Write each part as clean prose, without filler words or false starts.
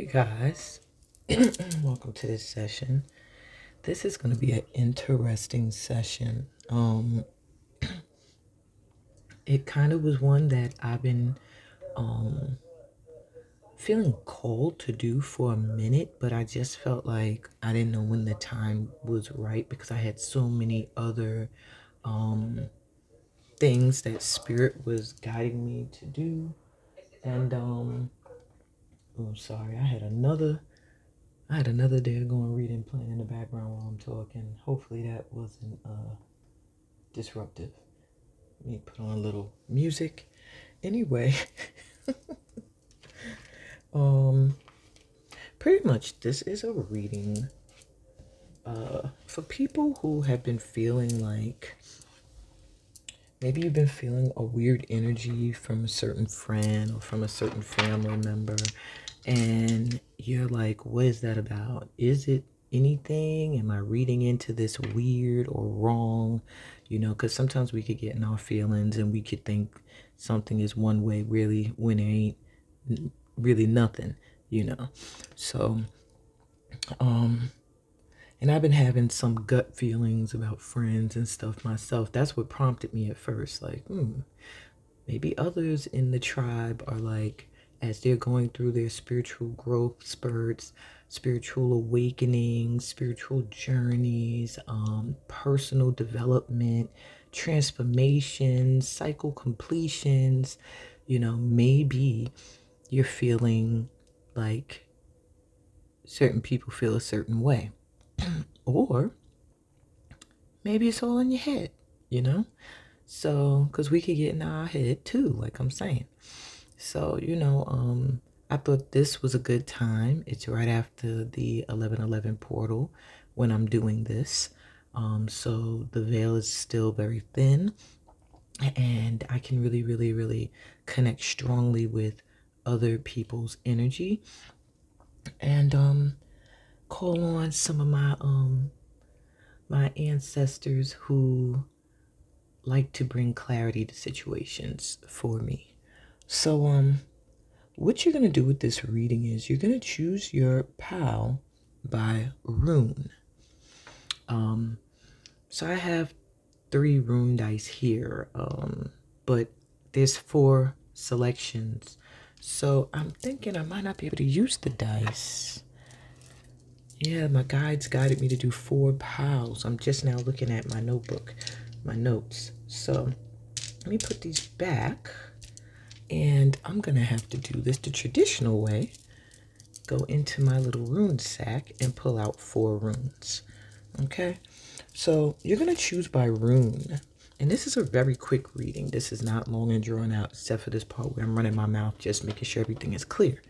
Hey guys, welcome to this session. This is going to be an interesting session. It kind of was one that I've been feeling called to do for a minute, but I just felt like I didn't know when the time was right because I had so many other things that Spirit was guiding me to do. And oh, sorry, I had another day going reading playing in the background while I'm talking. Hopefully that wasn't disruptive. Let me put on a little music. Anyway, um, pretty much this is a reading for people who have been feeling like maybe you've been feeling a weird energy from a certain friend or from a certain family member, and you're like, what is that about? Is it anything? Am I reading into this weird or wrong? Because sometimes we could get in our feelings and we could think something is one way really when it ain't really nothing, you know. So, and I've been having some gut feelings about friends and stuff myself. That's what prompted me at first. Like, maybe others in the tribe are like, as they're going through their spiritual growth spurts, spiritual awakenings, spiritual journeys, personal development, transformations, cycle completions, maybe you're feeling like certain people feel a certain way. Or maybe it's all in your head, you know? So, because we could get in our head too, like I'm saying. So, I thought this was a good time. It's right after the 11:11 portal when I'm doing this. So the veil is still very thin, and I can really, really, really connect strongly with other people's energy and call on some of my ancestors who like to bring clarity to situations for me. So what you're going to do with this reading is you're going to choose your pal by rune. So I have 3 rune dice here, but there's 4 selections. So I'm thinking I might not be able to use the dice. Yeah, my guides guided me to do 4 pals. I'm just now looking at my notebook, my notes. So let me put these back. And I'm going to have to do this the traditional way. Go into my little rune sack and pull out 4 runes. Okay? So you're going to choose by rune. And this is a very quick reading. This is not long and drawn out, except for this part where I'm running my mouth, just making sure everything is clear.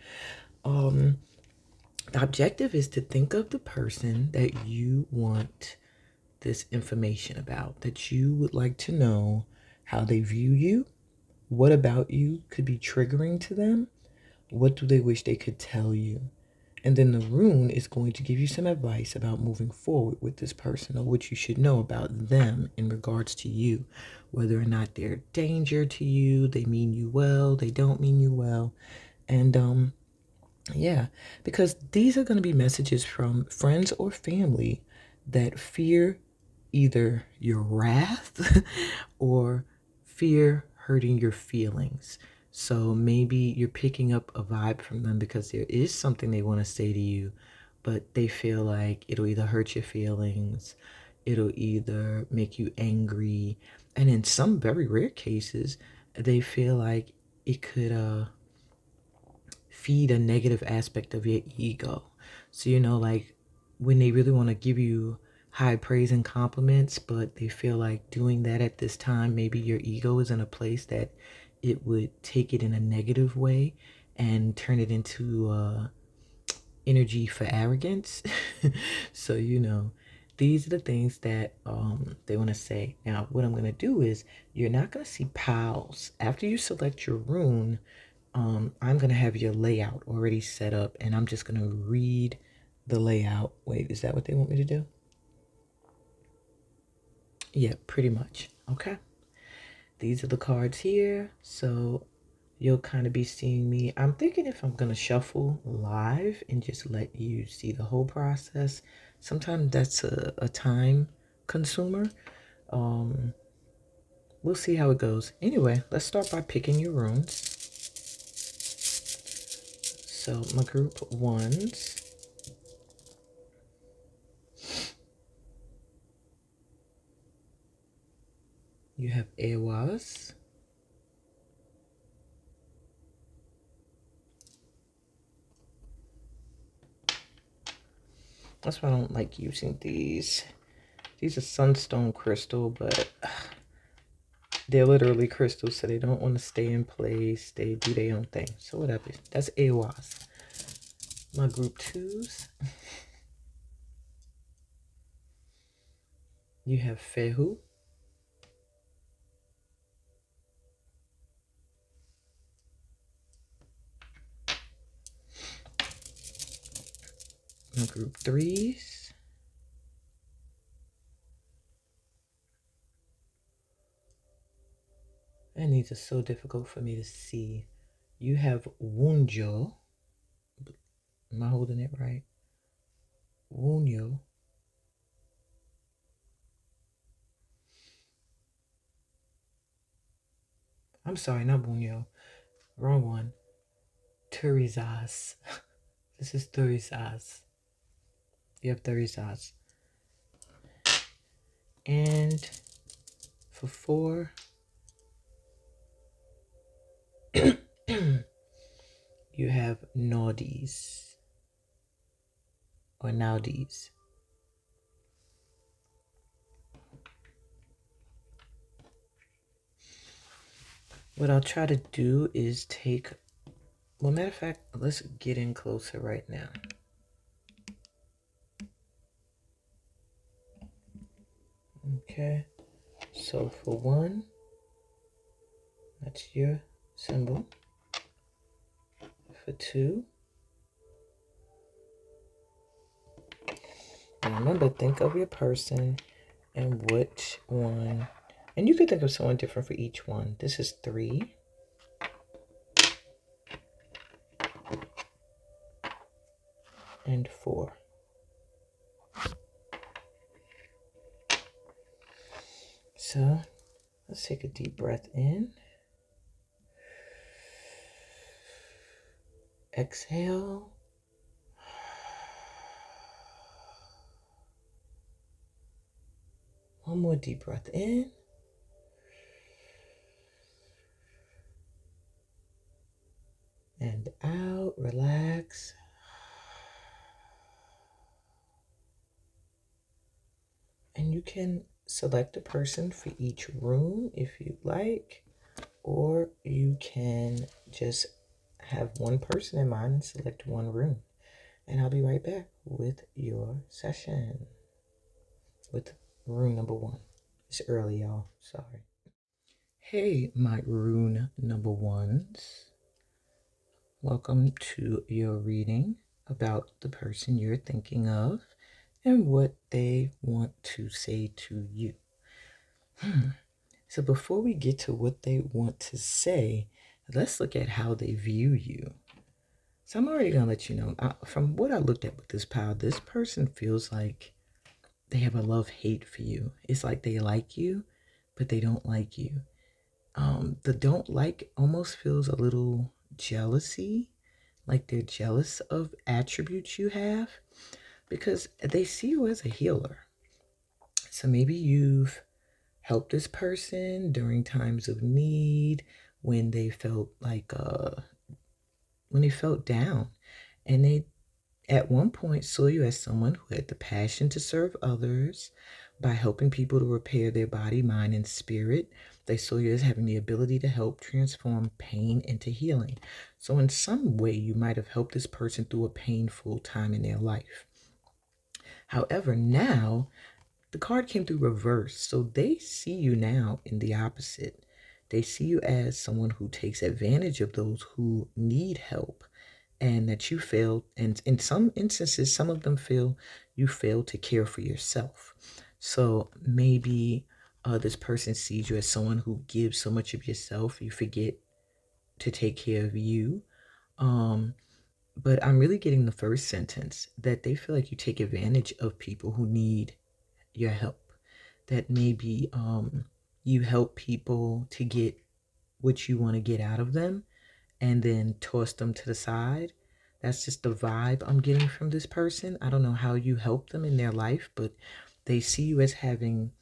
The objective is to think of the person that you want this information about, that you would like to know how they view you, what about you could be triggering to them, what do they wish they could tell you. And then the rune is going to give you some advice about moving forward with this person or what you should know about them in regards to you, whether or not they're a danger to you, they mean you well, they don't mean you well. And yeah, because these are going to be messages from friends or family that fear either your wrath or fear hurting your feelings. So maybe you're picking up a vibe from them because there is something they want to say to you, but they feel like it'll either hurt your feelings, it'll either make you angry, and in some very rare cases, they feel like it could feed a negative aspect of your ego. So, like when they really want to give you high praise and compliments, but they feel like doing that at this time, maybe your ego is in a place that it would take it in a negative way and turn it into energy for arrogance. So, these are the things that they want to say. Now, what I'm going to do is you're not going to see pals. After you select your rune, I'm going to have your layout already set up, and I'm just going to read the layout. Wait, is that what they want me to do? Yeah, pretty much. Okay. These are the cards here. So you'll kind of be seeing me. I'm thinking if I'm going to shuffle live and just let you see the whole process. Sometimes that's a time consumer. Um, we'll see how it goes. Anyway, let's start by picking your runes. So my group ones, you have Ewas. That's why I don't like using these. These are sunstone crystal, but they're literally crystals, so they don't want to stay in place. They do their own thing. So whatever. That's Ewas. My group twos, you have Fehu. My group threes, and these are so difficult for me to see. You have Wunjo. Am I holding it right? Wunyo. I'm sorry, not Wunyo. Wrong one. Turizaz. This is Turizaz. You have Turizaz. And for four, you have Naudis or Naudis. What I'll try to do is take, well, matter of fact, let's get in closer right now. Okay, so for one, that's your symbol. For two, and remember, think of your person and which one, and you could think of someone different for each one. This is three. And four. So let's take a deep breath in. Exhale. One more deep breath in. And out, relax. And you can select a person for each rune if you'd like, or you can just have one person in mind and select one rune. And I'll be right back with your session with rune number one. It's early, y'all. Sorry. Hey, my rune number ones. Welcome to your reading about the person you're thinking of and what they want to say to you. So before we get to what they want to say, let's look at how they view you. So I'm already going to let you know, from what I looked at with this pile, this person feels like they have a love-hate for you. It's like they like you, but they don't like you. The don't like almost feels a little jealousy, like they're jealous of attributes you have because they see you as a healer. So maybe you've helped this person during times of need when they felt like when they felt down, and they at one point saw you as someone who had the passion to serve others by helping people to repair their body, mind, and spirit. They saw you as having the ability to help transform pain into healing. So in some way, you might have helped this person through a painful time in their life. However, now the card came through reverse. So they see you now in the opposite. They see you as someone who takes advantage of those who need help, and that you failed. And in some instances, some of them feel you failed to care for yourself. So maybe this person sees you as someone who gives so much of yourself, you forget to take care of you. But I'm really getting the first sentence that they feel like you take advantage of people who need your help. That maybe you help people to get what you want to get out of them and then toss them to the side. That's just the vibe I'm getting from this person. I don't know how you help them in their life, but they see you as having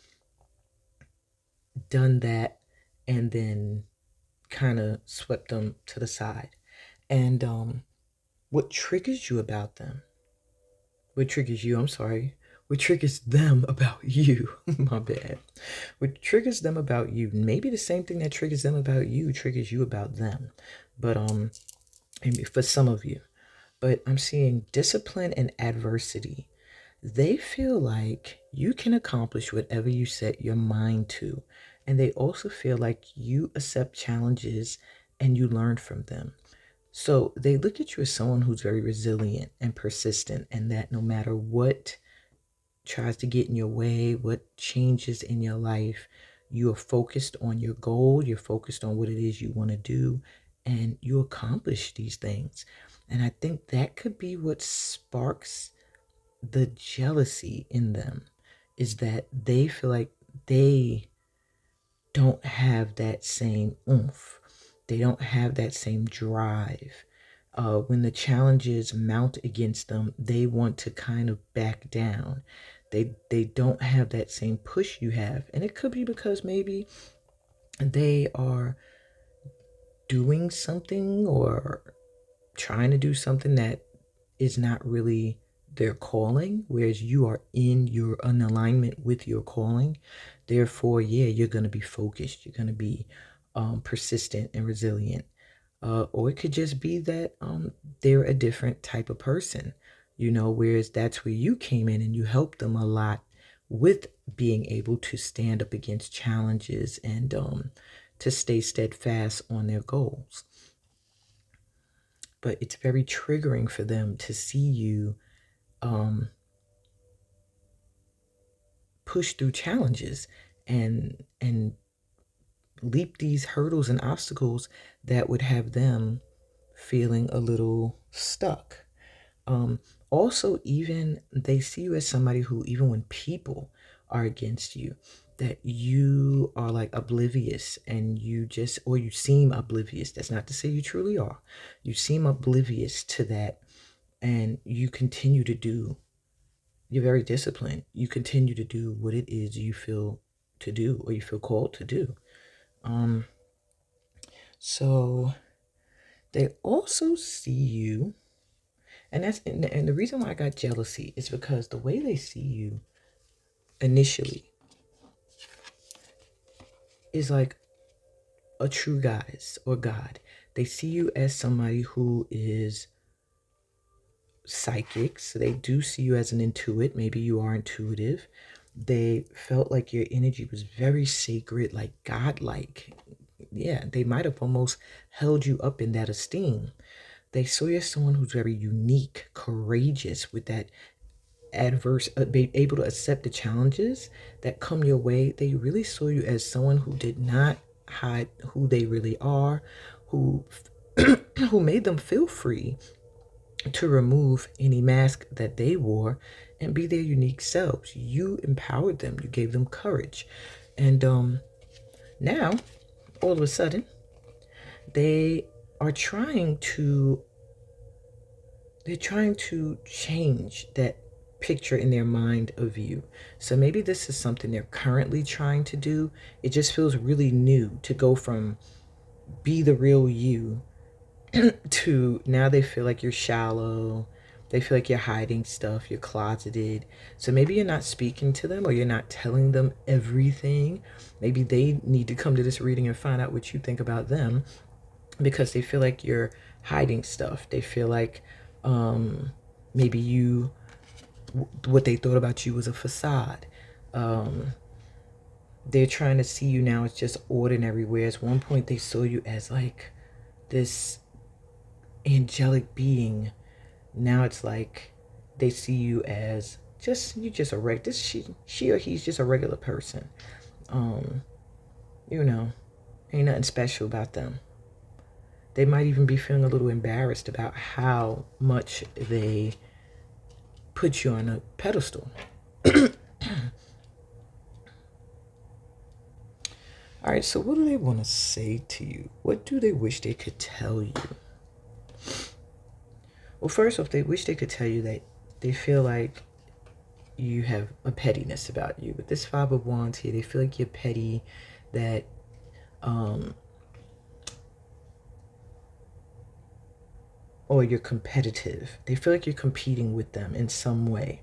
done that and then kind of swept them to the side. And what triggers you about them? What triggers you? I'm sorry. What triggers them about you? My bad. What triggers them about you? Maybe the same thing that triggers them about you triggers you about them. But maybe for some of you. But I'm seeing discipline and adversity. They feel like you can accomplish whatever you set your mind to. And they also feel like you accept challenges and you learn from them. So they look at you as someone who's very resilient and persistent, and that no matter what tries to get in your way, what changes in your life, you are focused on your goal, you're focused on what it is you want to do, and you accomplish these things. And I think that could be what sparks the jealousy in them, is that they feel like they don't have that same oomph. They don't have that same drive. When the challenges mount against them, they want to kind of back down. They don't have that same push you have. And it could be because maybe they are doing something or trying to do something that is not really their calling, whereas you are in alignment with your calling. Therefore, yeah, you're going to be focused. You're going to be persistent and resilient. Or it could just be that they're a different type of person, whereas that's where you came in and you helped them a lot with being able to stand up against challenges and to stay steadfast on their goals. But it's very triggering for them to see you push through challenges and leap these hurdles and obstacles that would have them feeling a little stuck. Also, even they see you as somebody who, even when people are against you, that you are like oblivious and or you seem oblivious. That's not to say you truly are. You seem oblivious to that, and you continue to do. You're very disciplined. You continue to do what it is you feel to do or you feel called to do. So they also see you, and the reason why I got jealousy is because the way they see you initially is like a true goddess or god. They see you as somebody who is psychic, so they do see you as an intuit. Maybe you are intuitive. They felt like your energy was very sacred, like godlike. Yeah, they might have almost held you up in that esteem. They saw you as someone who's very unique, courageous, with that be able to accept the challenges that come your way. They really saw you as someone who did not hide who they really are, who who made them feel free to remove any mask that they wore and be their unique selves. You empowered them. You gave them courage. And now, all of a sudden, they are trying to change that picture in their mind of you. So maybe this is something they're currently trying to do. It just feels really new to go from be the real you to now they feel like you're shallow. They feel like you're hiding stuff, you're closeted. So maybe you're not speaking to them or you're not telling them everything. Maybe they need to come to this reading and find out what you think about them, because they feel like you're hiding stuff. They feel like maybe what they thought about you was a facade. They're trying to see you now as just ordinary, whereas at one point they saw you as like this angelic being. Now it's like they see you as you just a regular, she or he's just a regular person. Ain't nothing special about them. They might even be feeling a little embarrassed about how much they put you on a pedestal. All right, so what do they want to say to you? What do they wish they could tell you? Well, first off, they wish they could tell you that they feel like you have a pettiness about you. With this Five of Wands here, they feel like you're petty, that or you're competitive. They feel like you're competing with them in some way,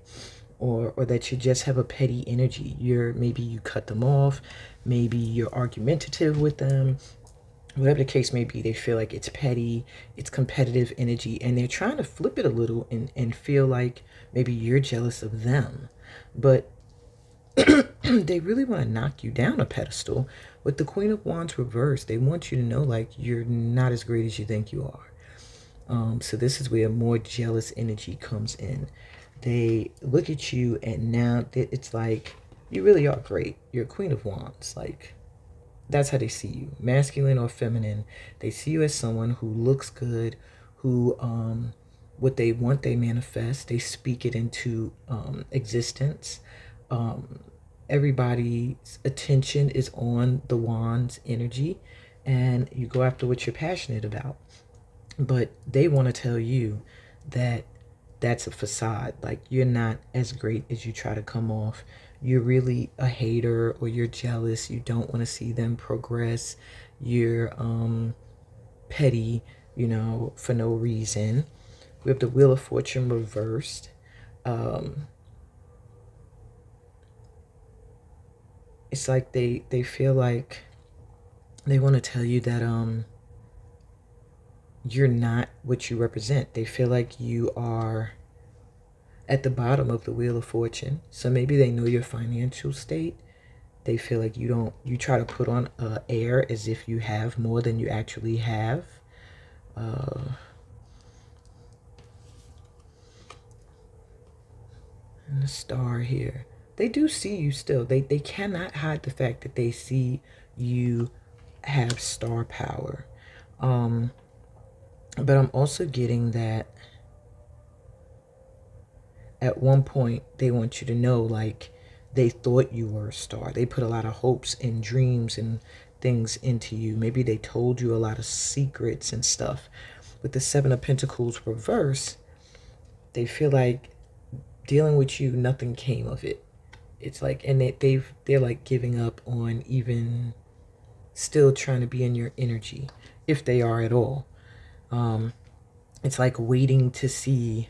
or that you just have a petty energy. Maybe you cut them off, maybe you're argumentative with them. Whatever the case may be, they feel like it's petty, it's competitive energy, and they're trying to flip it a little and feel like maybe you're jealous of them. But they really want to knock you down a pedestal. With the Queen of Wands reversed, they want you to know like you're not as great as you think you are. So this is where more jealous energy comes in. They look at you and now it's like you really are great. You're a Queen of Wands. Like, that's how they see you, masculine or feminine. They see you as someone who looks good, who what they want they manifest. They speak it into existence. Everybody's attention is on the Wands energy, and you go after what you're passionate about. But they want to tell you that that's a facade. Like, you're not as great as you try to come off. You're really a hater, or you're jealous. You don't want to see them progress. You're petty, for no reason. We have the Wheel of Fortune reversed. It's like they feel like they want to tell you that you're not what you represent. They feel like you are at the bottom of the Wheel of Fortune. So maybe they know your financial state. They feel like you try to put on air as if you have more than you actually have. And the Star here. They do see you still. They cannot hide the fact that they see you have star power. But I'm also getting that at one point they want you to know, like, they thought you were a star. They put a lot of hopes and dreams and things into you. Maybe they told you a lot of secrets and stuff. With the Seven of Pentacles reverse, they feel like dealing with you, nothing came of it. It's like, and they're like giving up on even still trying to be in your energy, if they are at all. It's like waiting to see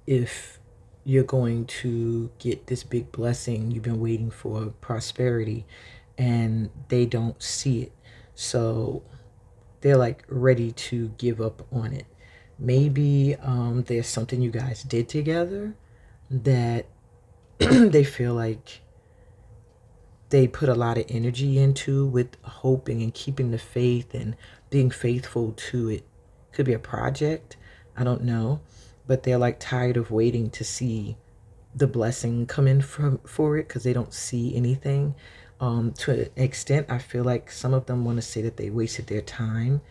if you're going to get this big blessing you've been waiting for, prosperity, and they don't see it. So they're like ready to give up on it. Maybe there's something you guys did together that they feel like they put a lot of energy into, with hoping and keeping the faith and being faithful to it. Could be a project, I don't know, but they're like tired of waiting to see the blessing come in for it, because they don't see anything. To an extent, I feel like some of them want to say that they wasted their time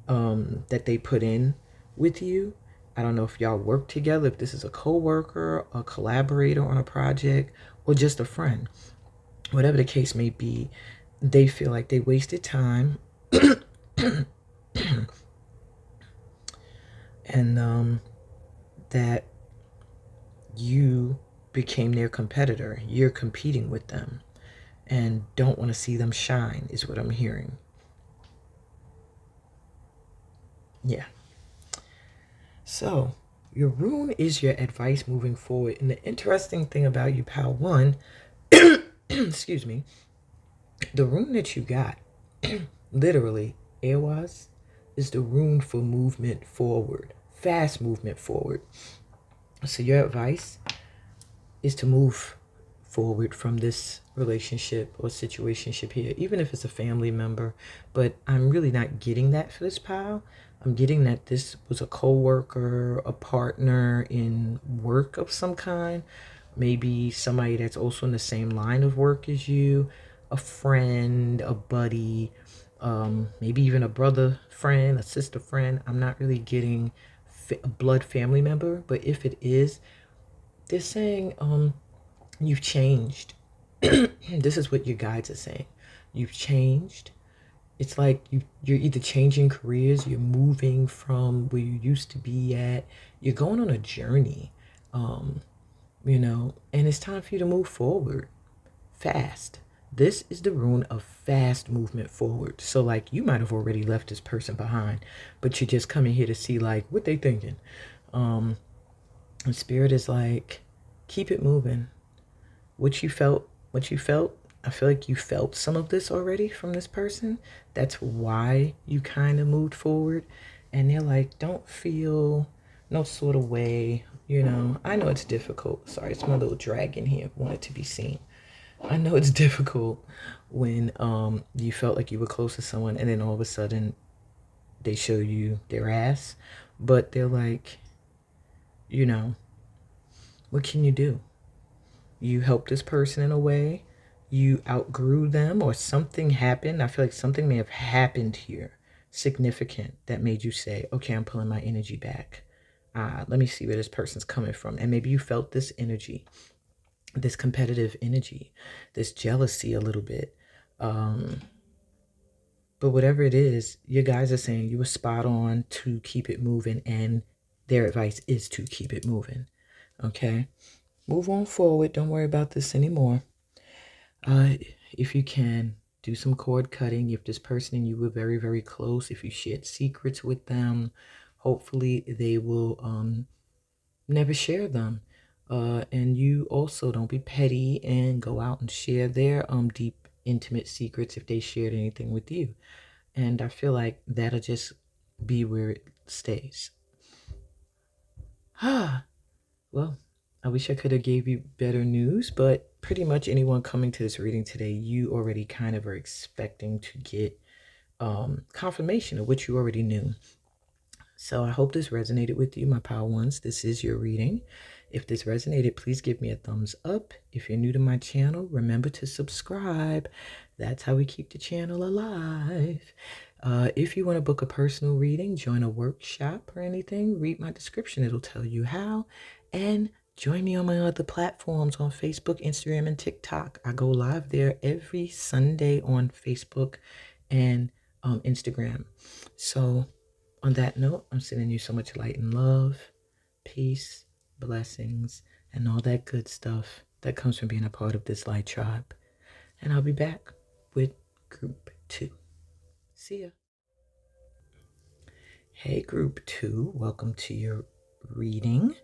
that they put in with you. I don't know if y'all work together, if this is a co-worker, a collaborator on a project, or just a friend. Whatever the case may be, they feel like they wasted time. And that you became their competitor. You're competing with them and don't want to see them shine, is what I'm hearing. Yeah. So your rune is your advice moving forward. And the interesting thing about you, Pal 1, excuse me, the rune that you got, literally, Airwas, is the rune for movement forward, fast movement forward. So your advice is to move forward from this relationship or situationship here, even if it's a family member. But I'm really not getting that for this pile. I'm getting that this was a co-worker, a partner in work of some kind, maybe somebody that's also in the same line of work as you, a friend, a buddy, maybe even a brother friend, a sister friend. I'm not really getting a blood family member, but if it is, they're saying you've changed. This is what your guides are saying. You've changed. It's like you're either changing careers, you're moving from where you used to be at, you're going on a journey, um, and it's time for you to move forward fast. This is the rune of fast movement forward. So like you might have already left this person behind, but you're just coming here to see like what they thinking. Um, and spirit is like, keep it moving. What you felt, I feel like you felt some of this already from this person. That's why you kind of moved forward. And they're like, don't feel no sort of way. I know it's difficult. Sorry, it's my little dragon here, wanted to be seen. I know it's difficult when you felt like you were close to someone and then all of a sudden they show you their ass. But they're like, you know, what can you do? You helped this person in a way, you outgrew them, or something happened. I feel like something may have happened here, significant, that made you say, okay, I'm pulling my energy back. Let me see where this person's coming from. And maybe you felt this energy, this competitive energy, this jealousy a little bit. But whatever it is, your guys are saying you were spot on to keep it moving, and their advice is to keep it moving. Okay? Move on forward. Don't worry about this anymore. If you can, do some cord cutting. If this person and you were very, very close, if you shared secrets with them, hopefully they will never share them. And you also don't be petty and go out and share their deep, intimate secrets if they shared anything with you. And I feel like that'll just be where it stays. Well, I wish I could have gave you better news, but pretty much anyone coming to this reading today, you already kind of are expecting to get confirmation of what you already knew. So I hope this resonated with you, my power ones. This is your reading. If this resonated, please give me a thumbs up. If you're new to my channel, remember to subscribe. That's how we keep the channel alive. If you want to book a personal reading, join a workshop or anything, read my description. It'll tell you how. And join me on my other platforms on Facebook, Instagram, and TikTok. I go live there every Sunday on Facebook and Instagram. So on that note, I'm sending you so much light and love, peace, blessings, and all that good stuff that comes from being a part of this light tribe. And I'll be back with group 2. See ya. Hey, group 2, welcome to your reading.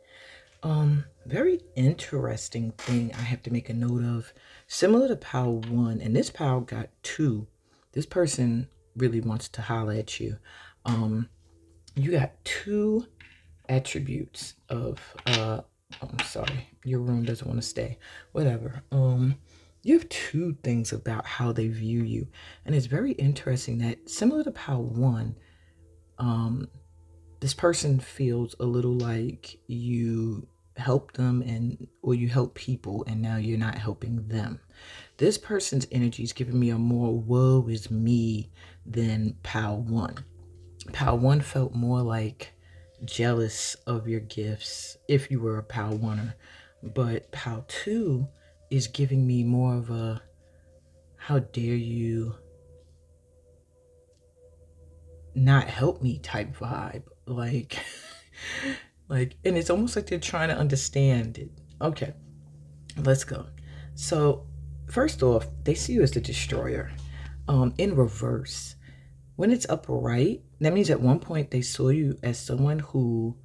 Very interesting thing I have to make a note of. Similar to pile 1, and this pile got 2. This person really wants to holler at you. You got 2 attributes of I'm sorry, your room doesn't want to stay. Whatever. You have 2 things about how they view you. And it's very interesting that similar to pile 1, this person feels a little like you help them or you help people and now you're not helping them. This person's energy is giving me a more woe is me than pile 1. Pile 1 felt more like jealous of your gifts if you were a pile 1er, but pile 2 is giving me more of a how dare you not help me type vibe. Like and it's almost like they're trying to understand it. Okay, let's go. So first off, they see you as the destroyer. In reverse, when it's upright, that means at one point they saw you as someone who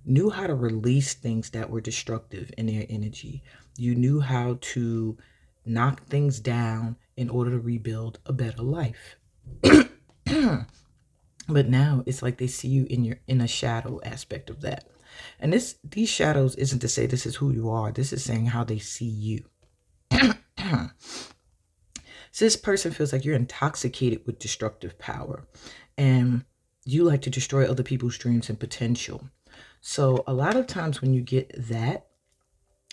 knew how to release things that were destructive in their energy. You knew how to knock things down in order to rebuild a better life. But now it's like they see you in a shadow aspect of that. And these shadows isn't to say this is who you are. This is saying how they see you. So this person feels like you're intoxicated with destructive power and you like to destroy other people's dreams and potential. So a lot of times when you get that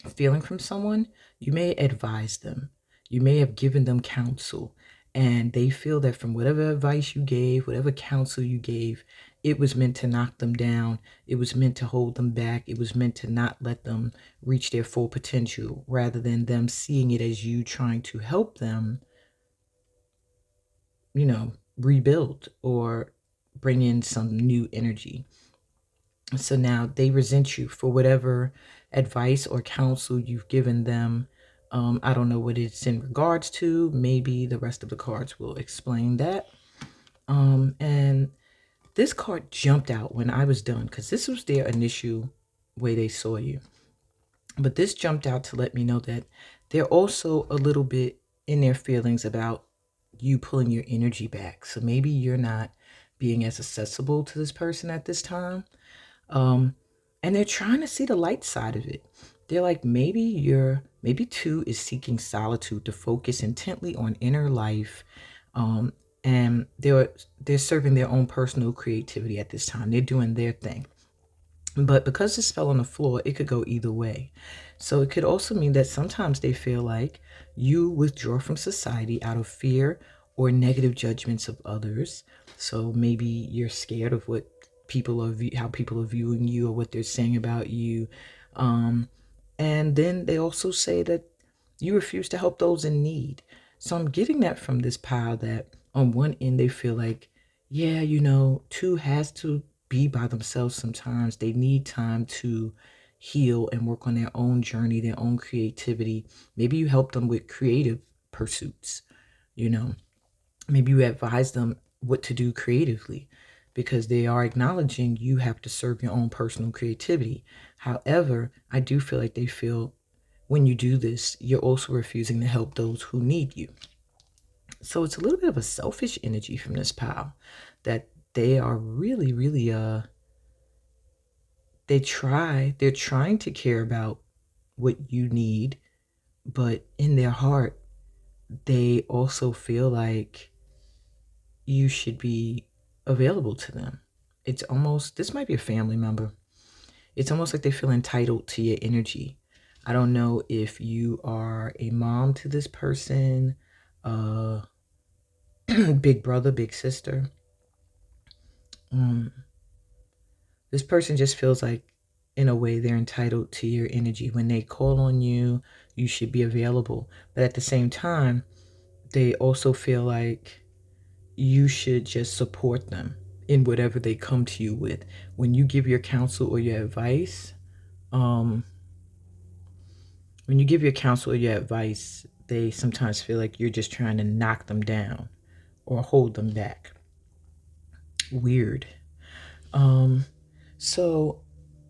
feeling from someone, you may advise them. You may have given them counsel And they feel that from whatever advice you gave, whatever counsel you gave, it was meant to knock them down. It was meant to hold them back. It was meant to not let them reach their full potential, rather than them seeing it as you trying to help them, rebuild or bring in some new energy. So now they resent you for whatever advice or counsel you've given them. I don't know what it's in regards to. Maybe the rest of the cards will explain that. And this card jumped out when I was done, because this was their initial way they saw you. But this jumped out to let me know that they're also a little bit in their feelings about you pulling your energy back. So maybe you're not being as accessible to this person at this time. And they're trying to see the light side of it. They're like, maybe two is seeking solitude to focus intently on inner life. And they're serving their own personal creativity at this time. They're doing their thing. But because this fell on the floor, it could go either way. So it could also mean that sometimes they feel like you withdraw from society out of fear or negative judgments of others. So maybe you're scared of what how people are viewing you or what they're saying about you. And then they also say that you refuse to help those in need. So I'm getting that from this pile, that on one end they feel like, yeah, two has to be by themselves sometimes. They need time to heal and work on their own journey, their own creativity. Maybe you help them with creative pursuits, maybe you advise them what to do creatively, because they are acknowledging you have to serve your own personal creativity. However, I do feel like they feel when you do this, you're also refusing to help those who need you. So it's a little bit of a selfish energy from this pile, that they are really, really, they're trying to care about what you need, but in their heart, they also feel like you should be available to them. It's almost, this might be a family member. It's almost like they feel entitled to your energy. I don't know if you are a mom to this person, big brother, big sister. This person just feels like, in a way, they're entitled to your energy. When they call on you, you should be available. But at the same time, they also feel like you should just support them in whatever they come to you with. When you give your counsel or your advice, they sometimes feel like you're just trying to knock them down or hold them back. Weird. So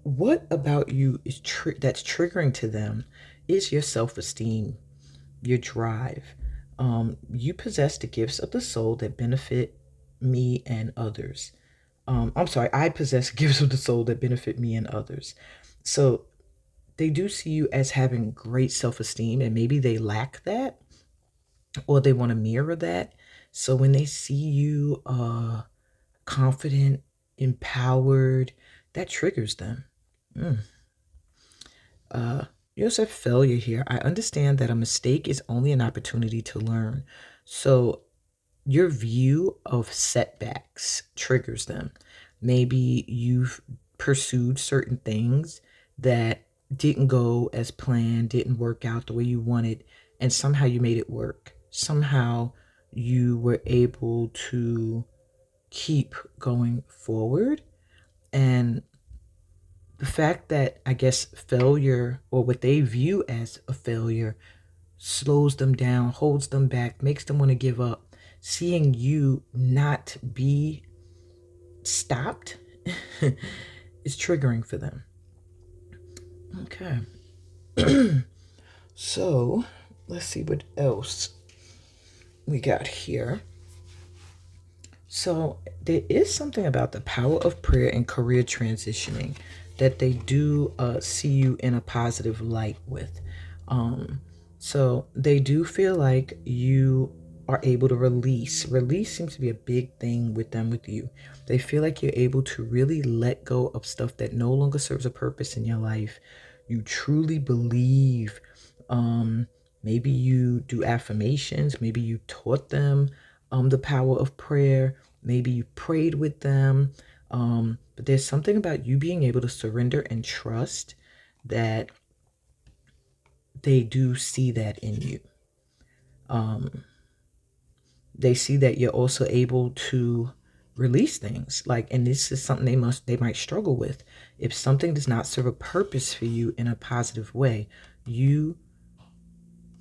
what about you is that's triggering to them is your self-esteem, your drive. You possess the gifts of the soul that benefit me and others. I possess gifts of the soul that benefit me and others. So they do see you as having great self-esteem, and maybe they lack that, or they want to mirror that. So when they see you confident, empowered, that triggers them. You also have failure here. I understand that a mistake is only an opportunity to learn. So your view of setbacks triggers them. Maybe you've pursued certain things that didn't go as planned, didn't work out the way you wanted, and somehow you made it work. Somehow you were able to keep going forward. And the fact that, I guess, failure, or what they view as a failure, slows them down, holds them back, makes them want to give up. Seeing you not be stopped is triggering for them. Okay. So let's see what else we got here. So there is something about the power of prayer and career transitioning that they do see you in a positive light with. So they do feel like you are able to release. Release seems to be a big thing with them, with you. They feel like you're able to really let go of stuff that no longer serves a purpose in your life. You truly believe Maybe you do affirmations. Maybe you taught them the power of prayer. Maybe you prayed with them. But there's something about you being able to surrender and trust that they do see that in you. They see that you're also able to release things, like, and this is something they might struggle with. If something does not serve a purpose for you in a positive way, you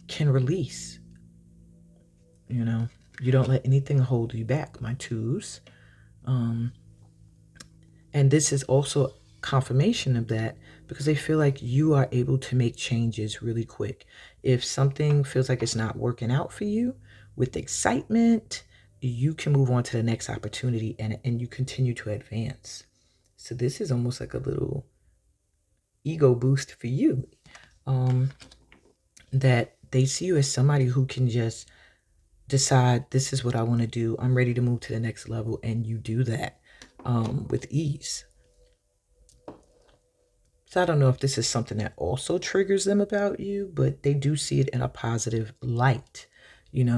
can release. You don't let anything hold you back, my twos. And this is also confirmation of that, because they feel like you are able to make changes really quick. If something feels like it's not working out for you, with excitement, you can move on to the next opportunity, and you continue to advance. So this is almost like a little ego boost for you, that they see you as somebody who can just decide, this is what I want to do. I'm ready to move to the next level. And you do that with ease. So I don't know if this is something that also triggers them about you, but they do see it in a positive light.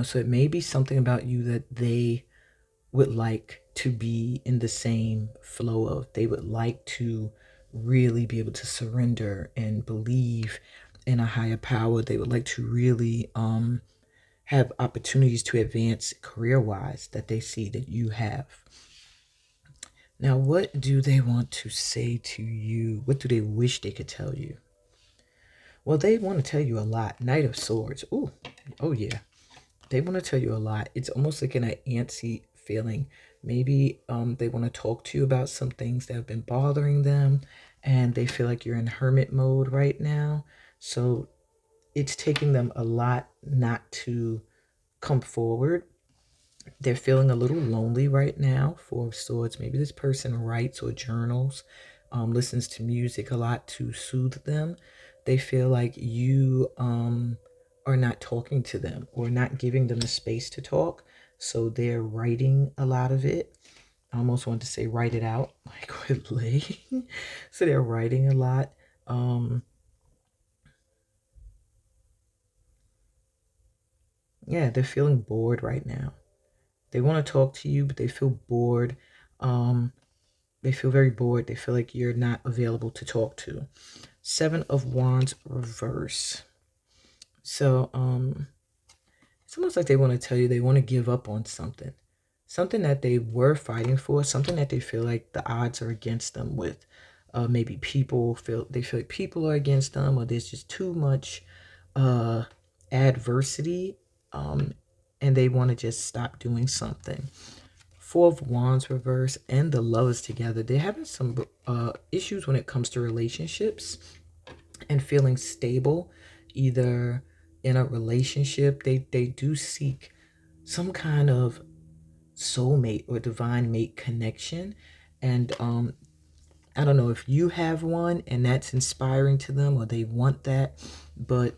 So it may be something about you that they would like to be in the same flow of. They would like to really be able to surrender and believe in a higher power. They would like to really have opportunities to advance career-wise that they see that you have. Now, what do they want to say to you? What do they wish they could tell you? Well, they want to tell you a lot. Knight of Swords. Ooh, oh yeah. They want to tell you a lot. It's almost like an antsy feeling. Maybe they want to talk to you about some things that have been bothering them, and they feel like you're in hermit mode right now. So it's taking them a lot not to come forward. They're feeling a little lonely right now, Four of Swords. Maybe this person writes or journals, listens to music a lot to soothe them. They feel like you are not talking to them or not giving them the space to talk. So they're writing a lot of it. I almost wanted to say write it out, like quickly. So they're writing a lot. Yeah, they're feeling bored right now. They want to talk to you, but they feel bored. They feel very bored. They feel like you're not available to talk to. Seven of Wands reverse. So it's almost like they want to tell you they want to give up on something. Something that they were fighting for, something that they feel like the odds are against them with. Maybe they feel like people are against them, or there's just too much adversity, and they want to just stop doing something. Four of Wands reverse and the Lovers together. They're having some issues when it comes to relationships and feeling stable, either in a relationship. They do seek some kind of soulmate or divine mate connection. And I don't know if you have one and that's inspiring to them or they want that, but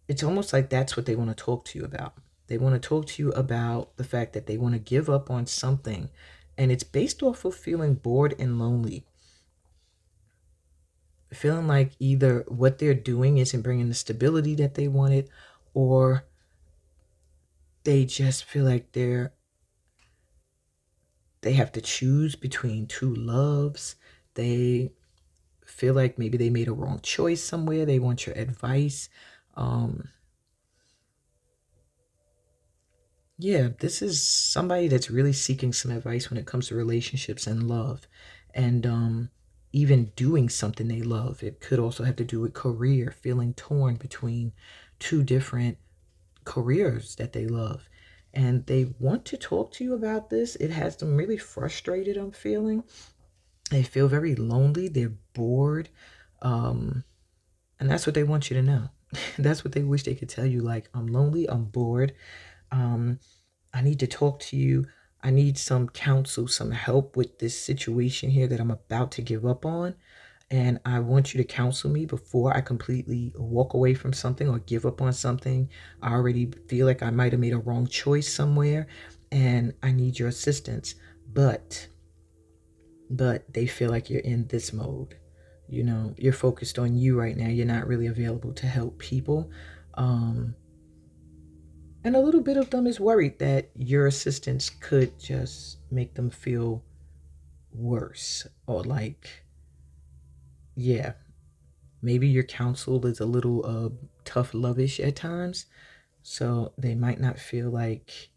it's almost like that's what they want to talk to you about. They want to talk to you about the fact that they want to give up on something, and it's based off of feeling bored and lonely. Feeling like either what they're doing isn't bringing the stability that they wanted, or they just feel like they have to choose between two loves. They feel like maybe they made a wrong choice somewhere. They want your advice. Yeah, this is somebody that's really seeking some advice when it comes to relationships and love, and even doing something they love. It could also have to do with career, feeling torn between two different careers that they love. And they want to talk to you about this. It has them really frustrated, I'm feeling. They feel very lonely. They're bored. And that's what they want you to know. That's what they wish they could tell you. Like, I'm lonely. I'm bored. I need to talk to you. I need some counsel, some help with this situation here that I'm about to give up on. And I want you to counsel me before I completely walk away from something or give up on something. I already feel like I might have made a wrong choice somewhere, and I need your assistance. But they feel like you're in this mode. You're focused on you right now. You're not really available to help people. And a little bit of them is worried that your assistance could just make them feel worse, or like, yeah, maybe your counsel is a little tough lovish at times, so they might not feel like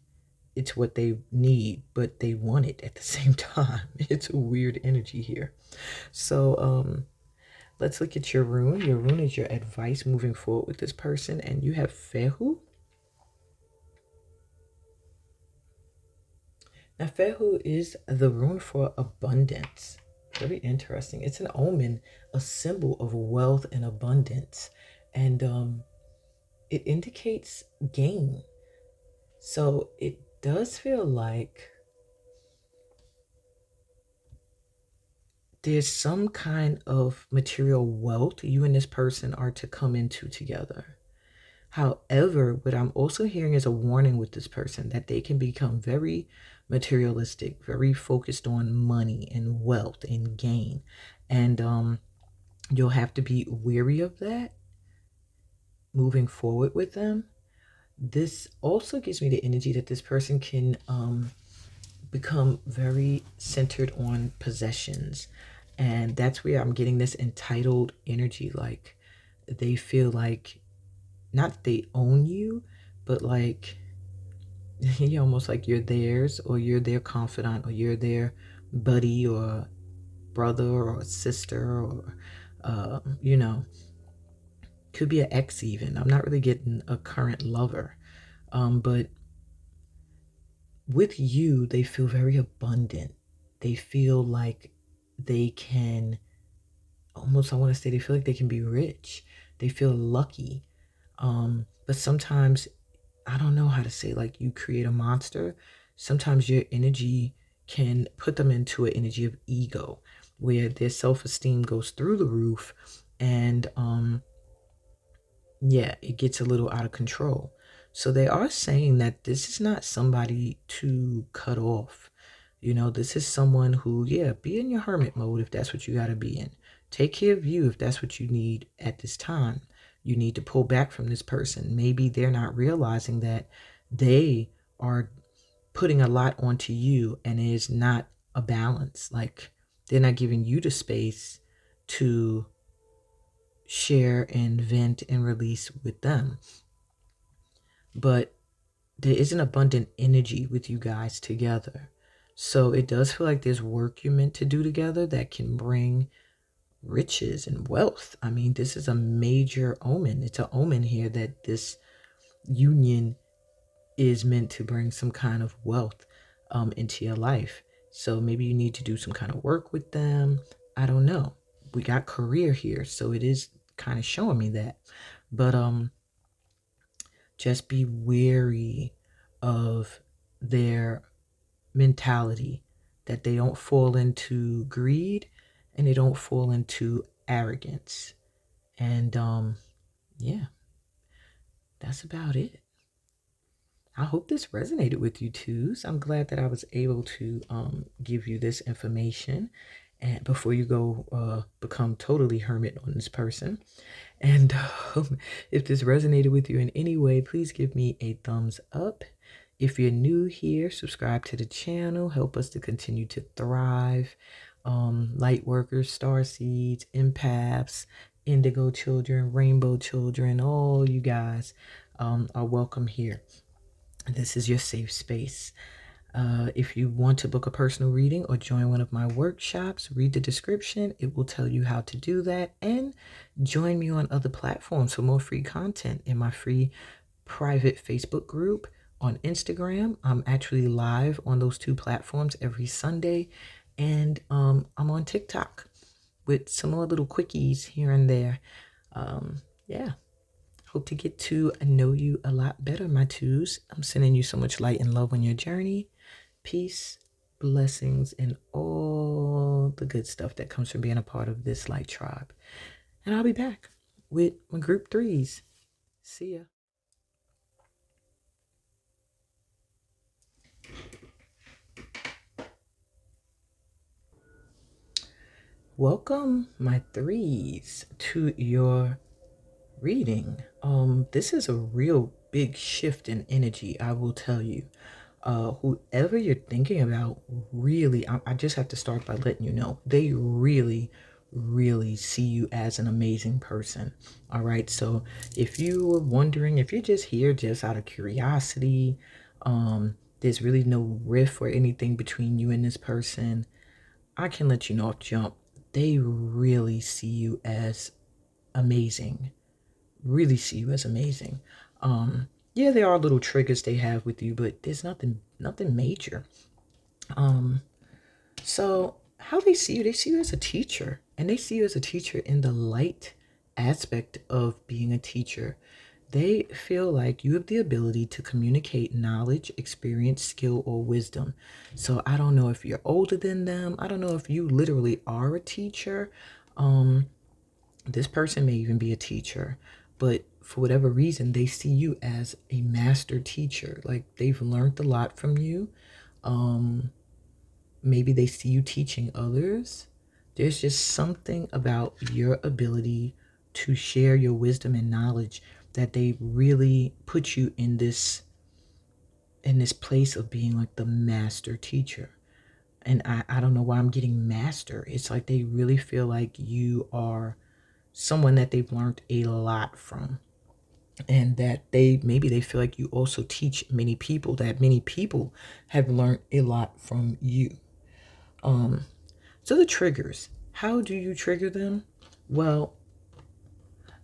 it's what they need, but they want it at the same time. It's a weird energy here. So let's look at your rune. Your rune is your advice moving forward with this person, and you have Fehu. Now, Fehu is the rune for abundance. Very interesting. It's an omen, a symbol of wealth and abundance. And it indicates gain. So it does feel like there's some kind of material wealth you and this person are to come into together. However, what I'm also hearing is a warning with this person that they can become very materialistic, very focused on money and wealth and gain. And you'll have to be wary of that moving forward with them. This also gives me the energy that this person can become very centered on possessions. And that's where I'm getting this entitled energy. Like they feel like not that they own you, but like you're almost like you're theirs, or you're their confidant, or you're their buddy or brother or sister, or could be an ex even. I'm not really getting a current lover, but with you they feel very abundant. They feel like they can almost, I want to say, they feel like they can be rich. They feel lucky. But sometimes, I don't know how to say, like you create a monster. Sometimes your energy can put them into an energy of ego where their self-esteem goes through the roof, and yeah, it gets a little out of control. So they are saying that this is not somebody to cut off. This is someone who, yeah, be in your hermit mode if that's what you got to be in. Take care of you if that's what you need at this time. You need to pull back from this person. Maybe they're not realizing that they are putting a lot onto you, and it is not a balance. Like they're not giving you the space to share and vent and release with them. But there is an abundant energy with you guys together. So it does feel like there's work you're meant to do together that can bring riches and wealth. I mean, this is a major omen. It's an omen here that this union is meant to bring some kind of wealth into your life. So maybe you need to do some kind of work with them. I don't know. We got career here, so it is kind of showing me that. But just be wary of their mentality, that they don't fall into greed and they don't fall into arrogance. And yeah, that's about it. I hope this resonated with you too. So I'm glad that I was able to give you this information, and before you go become totally hermit on this person. And if this resonated with you in any way, please give me a thumbs up. If you're new here, subscribe to the channel. Help us to continue to thrive. Light workers, star seeds, empaths, indigo children, rainbow children, all you guys are welcome here. This is your safe space. If you want to book a personal reading or join one of my workshops, read the description. It will tell you how to do that. And join me on other platforms for more free content in my free private Facebook group. On Instagram, I'm actually live on those two platforms every Sunday. And I'm on TikTok with some more little quickies here and there. Yeah. Hope to get to know you a lot better, my twos. I'm sending you so much light and love on your journey. Peace, blessings, and all the good stuff that comes from being a part of this light tribe. And I'll be back with my group threes. See ya. Welcome, my threes, to your reading. This is a real big shift in energy, I will tell you. Whoever you're thinking about, really, I just have to start by letting you know, they really, really see you as an amazing person. All right. So if you were wondering, if you're just here just out of curiosity, there's really no riff or anything between you and this person, I can let you know off jump. They really see you as amazing. Really see you as amazing. Yeah, there are little triggers they have with you, but there's nothing major. Um, so how they see you as a teacher, and they see you as a teacher in the light aspect of being a teacher. They feel like you have the ability to communicate knowledge, experience, skill, or wisdom. So I don't know if you're older than them. I don't know if you literally are a teacher. Um, this person may even be a teacher, but for whatever reason, they see you as a master teacher. Like they've learned a lot from you. Um, Maybe they see you teaching others. There's just something about your ability to share your wisdom and knowledge that they really put you in this place of being like the master teacher. And I don't know why I'm getting master. It's like they really feel like you are someone that they've learned a lot from, and that they feel like you also teach many people, that many people have learned a lot from you. um so the triggers, how do you trigger them? Well,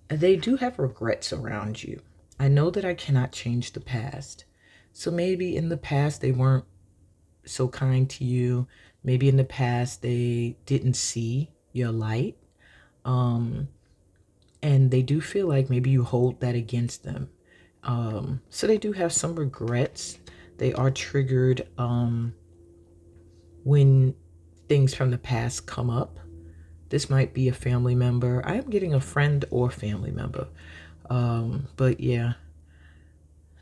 they do have regrets around you. I know that I cannot change the past, so maybe in the past they weren't so kind to you. Maybe in the past they didn't see your light. um and they do feel like maybe you hold that against them. So they do have some regrets. They are triggered when things from the past come up. This might be a family member. I am getting a friend or family member. But yeah,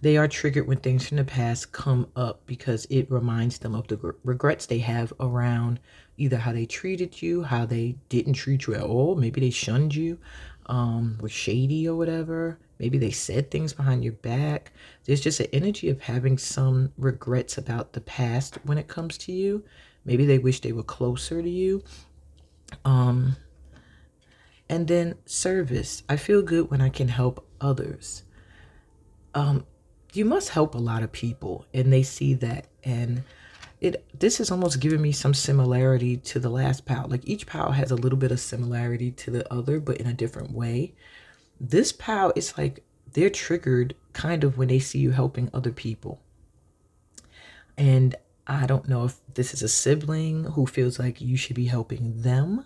they are triggered when things from the past come up because it reminds them of the regrets they have around either how they treated you, how they didn't treat you at all. Maybe they shunned you, were shady or whatever. Maybe they said things behind your back. There's just an energy of having some regrets about the past when it comes to you. Maybe they wish they were closer to you. Um, and then service. I feel good when I can help others. um you must help a lot of people, and they see that. And this is almost giving me some similarity to the last pal. Like each pal has a little bit of similarity to the other, but in a different way. This pal is like they're triggered kind of when they see you helping other people. And I don't know if this is a sibling who feels like you should be helping them,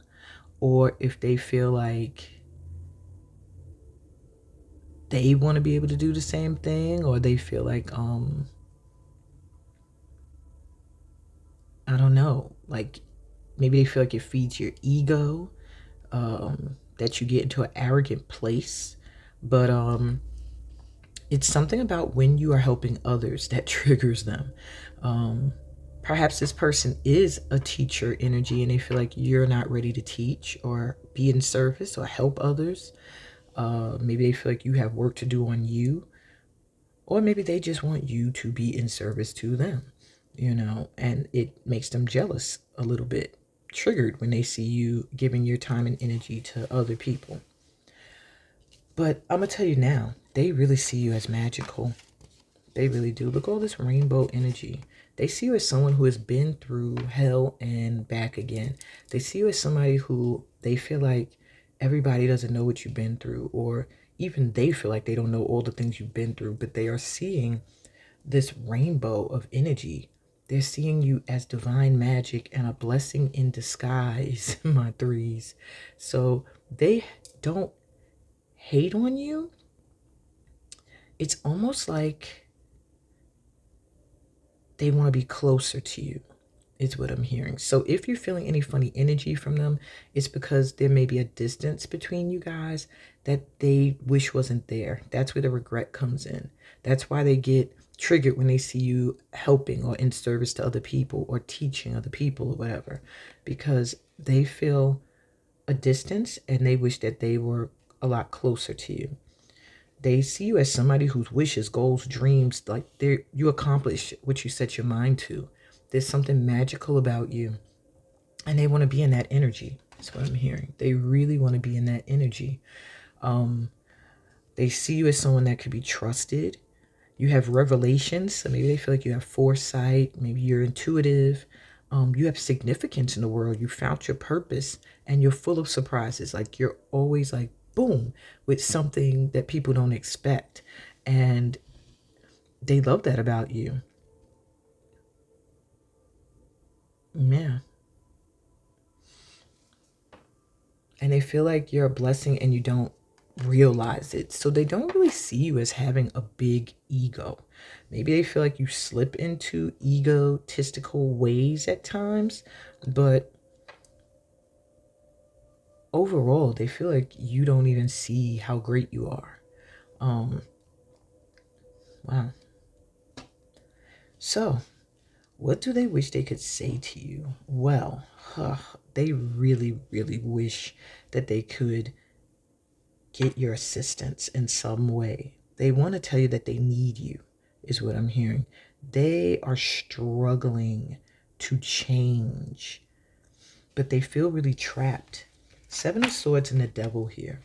or if they feel like they want to be able to do the same thing, or they feel like I don't know, like maybe they feel like it feeds your ego, that you get into an arrogant place. But it's something about when you are helping others that triggers them. um, Perhaps this person is a teacher energy, and they feel like you're not ready to teach or be in service or help others. Maybe they feel like you have work to do on you, or maybe they just want you to be in service to them, and it makes them jealous a little bit, triggered when they see you giving your time and energy to other people. But I'm gonna tell you now, they really see you as magical. They really do. Look at all this rainbow energy. They see you as someone who has been through hell and back again. They see you as somebody who they feel like everybody doesn't know what you've been through, or even they feel like they don't know all the things you've been through, but they are seeing this rainbow of energy. They're seeing you as divine magic and a blessing in disguise, my threes. So they don't hate on you. It's almost like they want to be closer to you, is what I'm hearing. So if you're feeling any funny energy from them, it's because there may be a distance between you guys that they wish wasn't there. That's where the regret comes in. That's why they get triggered when they see you helping or in service to other people or teaching other people or whatever, because they feel a distance and they wish that they were a lot closer to you. They see you as somebody whose wishes, goals, dreams, like you accomplish what you set your mind to. There's something magical about you, and they want to be in that energy. That's what I'm hearing. They really want to be in that energy. They see you as someone that could be trusted. You have revelations, so maybe they feel like you have foresight. Maybe you're intuitive. You have significance in the world. You found your purpose, and you're full of surprises. Like you're always like boom with something that people don't expect, and they love that about you. Yeah. And they feel like you're a blessing and you don't realize it. So they don't really see you as having a big ego. Maybe they feel like you slip into egotistical ways at times, but overall, they feel like you don't even see how great you are. Wow. So, what do they wish they could say to you? Well, they really, really wish that they could get your assistance in some way. They want to tell you that they need you, is what I'm hearing. They are struggling to change, but they feel really trapped. Seven of Swords and the Devil here.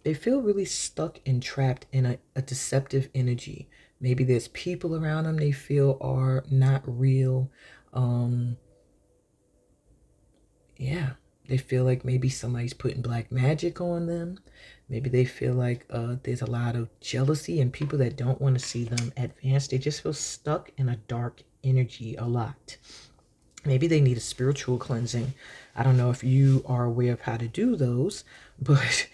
They feel really stuck and trapped in a deceptive energy. Maybe there's people around them they feel are not real. Yeah, they feel like maybe somebody's putting black magic on them. Maybe they feel like there's a lot of jealousy and people that don't want to see them advance. They just feel stuck in a dark energy a lot. Maybe they need a spiritual cleansing. I don't know if you are aware of how to do those, but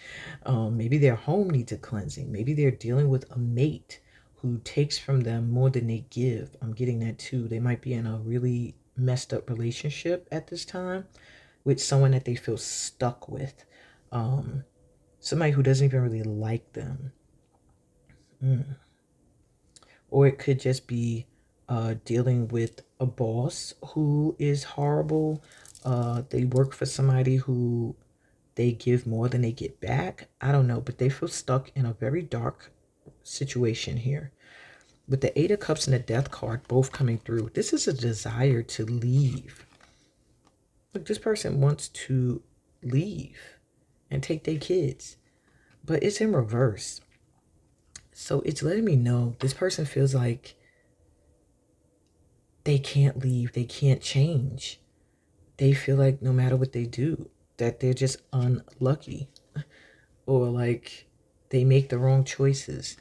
maybe their home needs a cleansing. Maybe they're dealing with a mate who takes from them more than they give. I'm getting that too. They might be in a really messed up relationship at this time with someone that they feel stuck with. Somebody who doesn't even really like them. Or it could just be dealing with a boss who is horrible. They work for somebody who they give more than they get back. I don't know, but they feel stuck in a very dark situation here. With the Eight of Cups and the Death card both coming through, this is a desire to leave. Look, this person wants to leave and take their kids, but it's in reverse. So it's letting me know this person feels like they can't leave, they can't change. They feel like no matter what they do, that they're just unlucky, or like they make the wrong choices.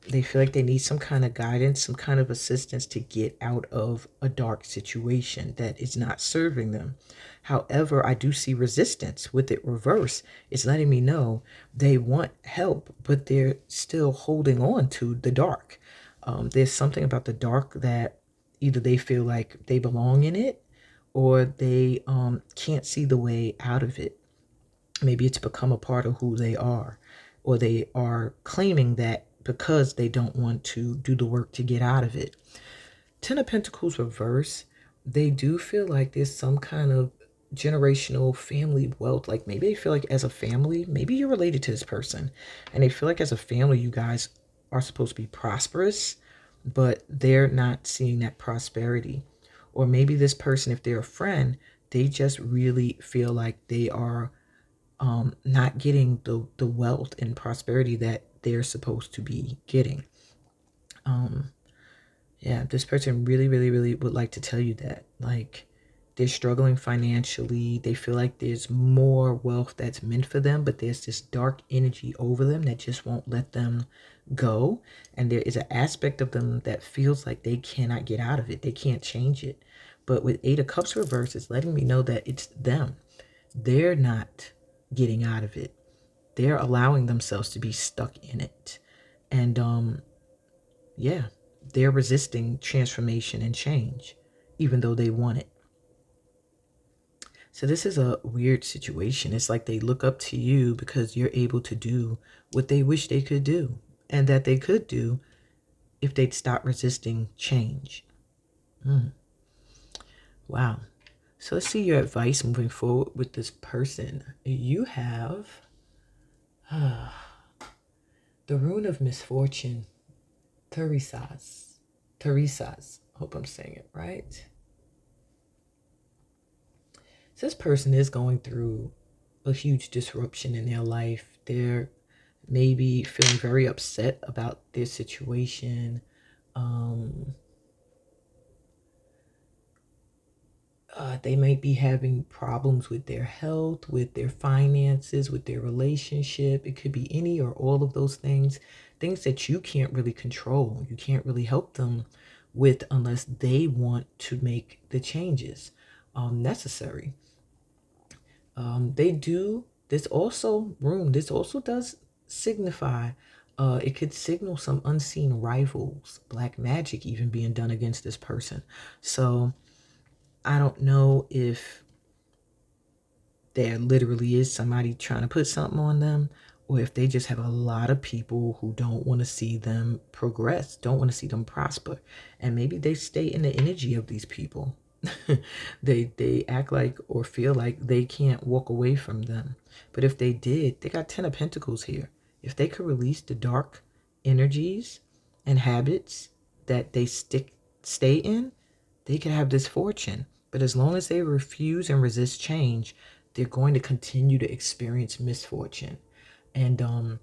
They feel like they need some kind of guidance, some kind of assistance to get out of a dark situation that is not serving them. However, I do see resistance with it reverse. It's letting me know they want help, but they're still holding on to the dark. There's something about the dark that either they feel like they belong in it, or they can't see the way out of it. Maybe it's become a part of who they are, or they are claiming that because they don't want to do the work to get out of it. Ten of Pentacles reverse, they do feel like there's some kind of generational family wealth. Like maybe they feel like as a family, maybe you're related to this person, and they feel like as a family, you guys are supposed to be prosperous, but they're not seeing that prosperity. Or maybe this person, if they're a friend, they just really feel like they are not getting the wealth and prosperity that they're supposed to be getting. Yeah, this person really, really, really would like to tell you that. Like, they're struggling financially. They feel like there's more wealth that's meant for them, but there's this dark energy over them that just won't let them go. And there is an aspect of them that feels like they cannot get out of it. They can't change it. But with Eight of Cups reverse, it's letting me know that it's them. They're not getting out of it. They're allowing themselves to be stuck in it. And yeah, they're resisting transformation and change, even though they want it. So this is a weird situation. It's like they look up to you because you're able to do what they wish they could do, and that they could do if they'd stop resisting change. Wow. So let's see your advice moving forward with this person. You have the The rune of misfortune, Teresa's. Hope I'm saying it right. So this person is going through a huge disruption in their life. They're maybe feeling very upset about their situation. They might be having problems with their health, with their finances, with their relationship. It could be any or all of those things that you can't really control. You can't really help them with unless they want to make the changes necessary. They do this also this also does signify it could signal some unseen rivals, black magic even being done against this person. So I don't know if there literally is somebody trying to put something on them, or if they just have a lot of people who don't want to see them progress, don't want to see them prosper. And maybe they stay in the energy of these people. They act like or feel like they can't walk away from them. But if they did, they got 10 of Pentacles here. If they could release the dark energies and habits that they stay in, they could have this fortune. But as long as they refuse and resist change, they're going to continue to experience misfortune. And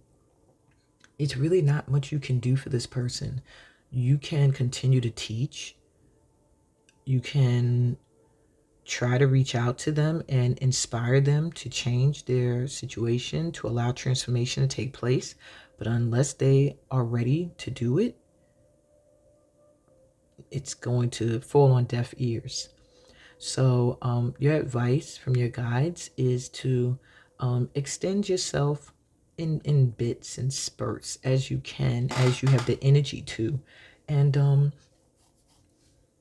it's really not much you can do for this person. You can continue to teach. You can try to reach out to them and inspire them to change their situation, to allow transformation to take place. But unless they are ready to do it, it's going to fall on deaf ears. So your advice from your guides is to extend yourself in bits and spurts as you can, as you have the energy to. And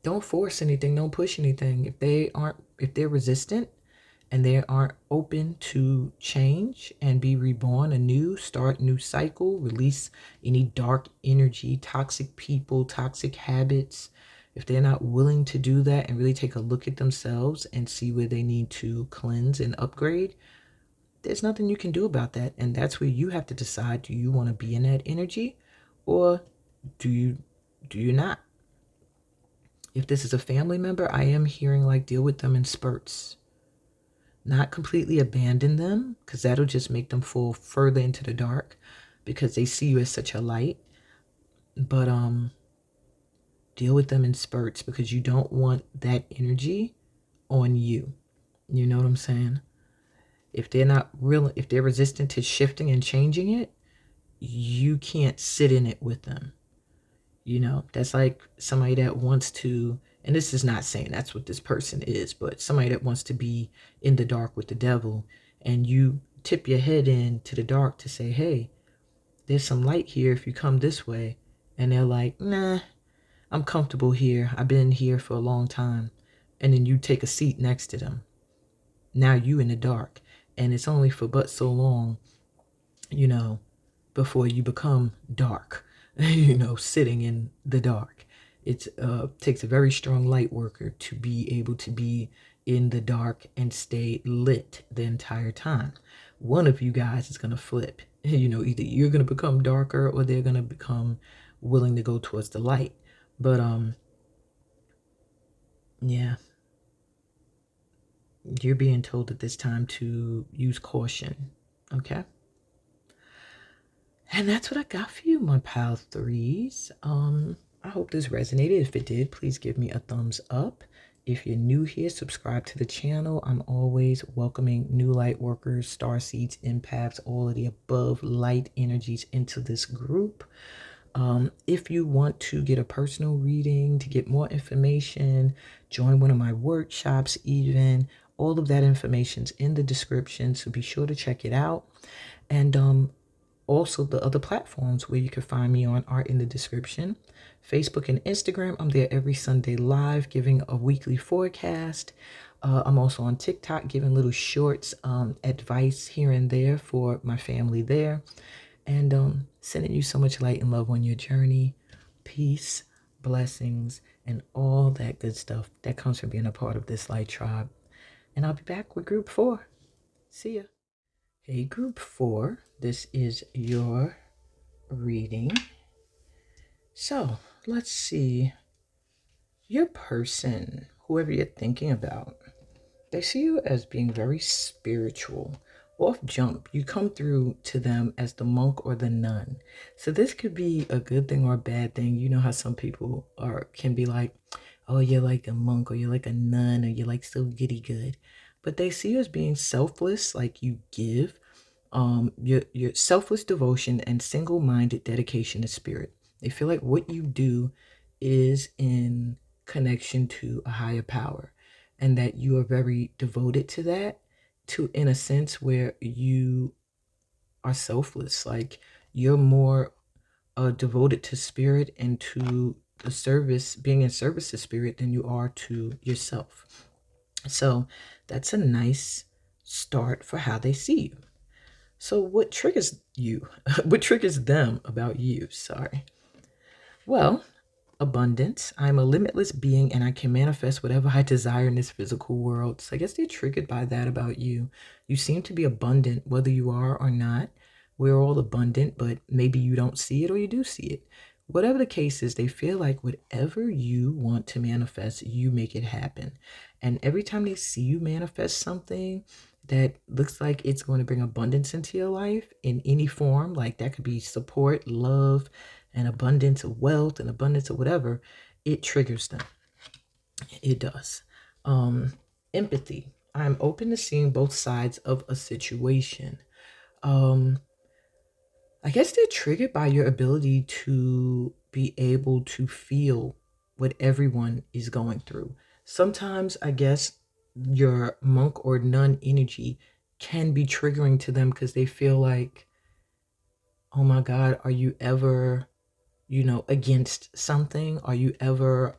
don't force anything, don't push anything. If they're resistant and they aren't open to change and be reborn anew, start new cycle, release any dark energy, toxic people, toxic habits, if they're not willing to do that and really take a look at themselves and see where they need to cleanse and upgrade, there's nothing you can do about that. And that's where you have to decide, do you want to be in that energy or do you not? If this is a family member, I am hearing like deal with them in spurts. Not completely abandon them, because that'll just make them fall further into the dark because they see you as such a light. But deal with them in spurts because you don't want that energy on you. You know what I'm saying? If they're resistant to shifting and changing it, you can't sit in it with them. You know, that's like somebody that wants to, and this is not saying that's what this person is, but somebody that wants to be in the dark with the devil, and you tip your head into the dark to say, hey, there's some light here if you come this way. And they're like, nah, I'm comfortable here. I've been here for a long time. And then you take a seat next to them. Now you in the dark. And it's only for but so long, you know, before you become dark, sitting in the dark. It takes a very strong light worker to be able to be in the dark and stay lit the entire time. One of you guys is going to flip. Either you're going to become darker or they're going to become willing to go towards the light. But yeah, you're being told at this time to use caution. Okay. And that's what I got for you, my pile threes. I hope this resonated. If it did, please give me a thumbs up. If you're new here, subscribe to the channel. I'm always welcoming new light workers, starseeds, empaths, all of the above light energies into this group. If you want to get a personal reading, to get more information, join one of my workshops even, all of that information's in the description, so be sure to check it out. And also, the other platforms where you can find me on are in the description. Facebook and Instagram, I'm there every Sunday live giving a weekly forecast. I'm also on TikTok giving little shorts, advice here and there for my family there. And sending you so much light and love on your journey. Peace, blessings, and all that good stuff that comes from being a part of this light tribe. And I'll be back with group 4. See ya. Hey, group 4, this is your reading. So let's see. Your person, whoever you're thinking about, they see you as being very spiritual. Off jump, you come through to them as the monk or the nun. So this could be a good thing or a bad thing. You know how some people can be like, oh, you're like a monk or you're like a nun or you're like so goody good. But they see you as being selfless, like you give, your selfless devotion and single-minded dedication to spirit. They feel like what you do is in connection to a higher power, and that you are very devoted to that, to in a sense where you are selfless. Like you're more devoted to spirit and to the service, being in service to spirit, than you are to yourself. So that's a nice start for how they see you. So what triggers you? What triggers them about you? Sorry. Well, abundance. I'm a limitless being and I can manifest whatever I desire in this physical world. So I guess they're triggered by that about you. You seem to be abundant, whether you are or not. We're all abundant, but maybe you don't see it or you do see it. Whatever the case is, they feel like whatever you want to manifest, you make it happen. And every time they see you manifest something that looks like it's going to bring abundance into your life in any form, like that could be support, love, and abundance of wealth and abundance of whatever, it triggers them. It does. Empathy. I'm open to seeing both sides of a situation. I guess they're triggered by your ability to be able to feel what everyone is going through. Sometimes I guess your monk or nun energy can be triggering to them because they feel like, oh my God, are you ever, against something? Are you ever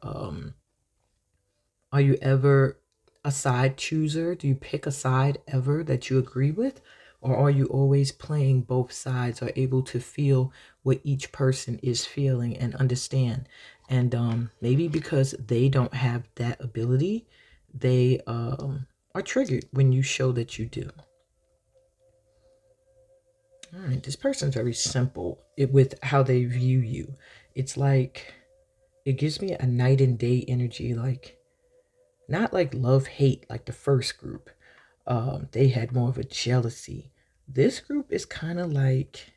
a side chooser? Do you pick a side ever that you agree with? Or are you always playing both sides, or able to feel what each person is feeling and understand? And maybe because they don't have that ability, they are triggered when you show that you do. All right, this person's very simple with how they view you. It's like, it gives me a night and day energy, like not like love hate like the first group. They had more of a jealousy. This group is kind of like,